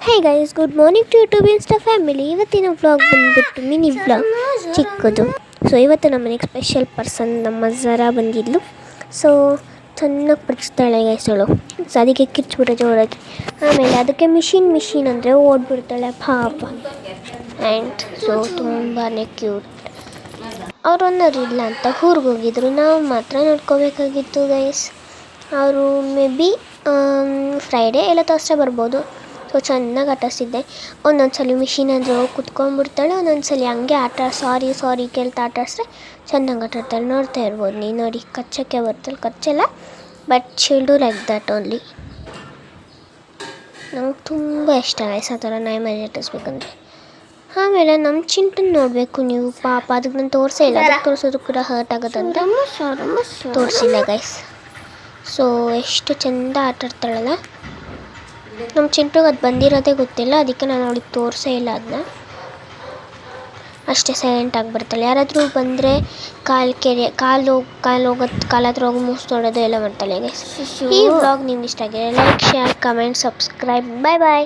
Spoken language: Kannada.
Hey guys, good morning to YouTube insta family. ಇವತ್ತಿನ ವ್ಲಾಗ್ ಬಂದುಬಿಟ್ಟು ಮಿನಿ ವ್ಲಾಗ್ ಚಿಕ್ಕದು. ಸೊ ಇವತ್ತು ನಮ್ಮ ಮನೆಗೆ ಸ್ಪೆಷಲ್ ಪರ್ಸನ್ ನಮ್ಮ ಝರಾ ಬಂದಿದ್ಲು. ಸೊ ಚೆನ್ನಾಗಿ ಪಡಿಸ್ತಾಳೆ ಗೈಸ್ ಅವಳು. ಸೊ ಅದಕ್ಕೆ ಕಿರ್ಚ್ಬಿಟ್ಟೆ ಜೋರಾಗಿ. ಆಮೇಲೆ ಅದಕ್ಕೆ ಮಿಷಿನ್ ಅಂದರೆ ಓಡ್ಬಿಡ್ತಾಳೆ ಪಾಪ. ಆ್ಯಂಡ್ ಸೊ ತುಂಬಾ ಕ್ಯೂಟ್. ಅವ್ರು ಇಲ್ಲ ಅಂತ ಊರಿಗೆ ಹೋಗಿದ್ರು, ನಾವು ಮಾತ್ರ ನೋಡ್ಕೋಬೇಕಾಗಿತ್ತು ಗೈಸ್. ಅವರು ಮೇ ಬಿ ಫ್ರೈಡೇ ಎಲ್ಲ ತೋರಿಸ್ತಾ ಬರ್ಬೋದು. ಸೊ ಚೆನ್ನಾಗಿ ಆಟಾಡ್ಸಿದ್ದೆ. ಒಂದೊಂದು ಸಲ ಮಿಷಿನ್ ಅಂದರೆ ಹೋಗಿ ಕುತ್ಕೊಂಡ್ಬಿಡ್ತಾಳೆ, ಒಂದೊಂದು ಸಲ ಹಂಗೆ ಸಾರಿ ಕೇಳ್ತಾ ಆಟಾಡಿಸ್ರೆ ಚೆನ್ನಾಗಿ ಆಟಾಡ್ತಾಳೆ. ನೋಡ್ತಾ ಇರ್ಬೋದು ನೀವು. ನೋಡಿ ಕಚ್ಚಕ್ಕೆ ಬರ್ತಾಳೆ, ಕಚ್ಚಲ್ಲ, but she'll do like that only. ನಂಗೆ ತುಂಬ ಇಷ್ಟ ಗೈಸ್ ಆ ಥರ ನಾಯಿ ಮರಿ ಆಟಾಡಿಸ್ಬೇಕಂದ್ರೆ. ಆಮೇಲೆ ನಮ್ಮ ಚಿಂಟನ್ನು ನೋಡಬೇಕು ನೀವು, ಪಾಪ ಅದಕ್ಕೆ ನಾನು ತೋರಿಸೇ ಇಲ್ಲ. ಅದಕ್ಕೆ ತೋರಿಸೋದಕ್ಕೆ ಕೂಡ ಹರ್ಟ್ ಆಗೋದಂತ ತೋರಿಸಿಲ್ಲ ಗೈಸ್. ಸೊ ಎಷ್ಟು ಚೆಂದ ಆಟಾಡ್ತಾಳಲ್ಲ. ನಮ್ಮ ಚಿಂಟುಗೆ ಅದು ಬಂದಿರೋದೇ ಗೊತ್ತಿಲ್ಲ, ಅದಕ್ಕೆ ನಾನು ಅವಳಿಗೆ ತೋರಿಸೇ ಇಲ್ಲ ಅದನ್ನ. ಅಷ್ಟೇ ಸೈಲೆಂಟ್ ಆಗಿಬಿಡ್ತಾಳೆ. ಯಾರಾದರೂ ಬಂದರೆ ಕಾಲು ಹತ್ರ ಹೋಗಿ ಮುಗಿಸ್ಕೊಡೋದು ಎಲ್ಲ ಮಾಡ್ತಾಳೆ ಗೈಸ್. ಈ ವ್ಲಾಗ್ ನಿಮ್ಗೆ ಇಷ್ಟ ಆಗಿದೆ, ಲೈಕ್, ಶೇರ್, ಕಮೆಂಟ್, ಸಬ್ಸ್ಕ್ರೈಬ್. ಬಾಯ್.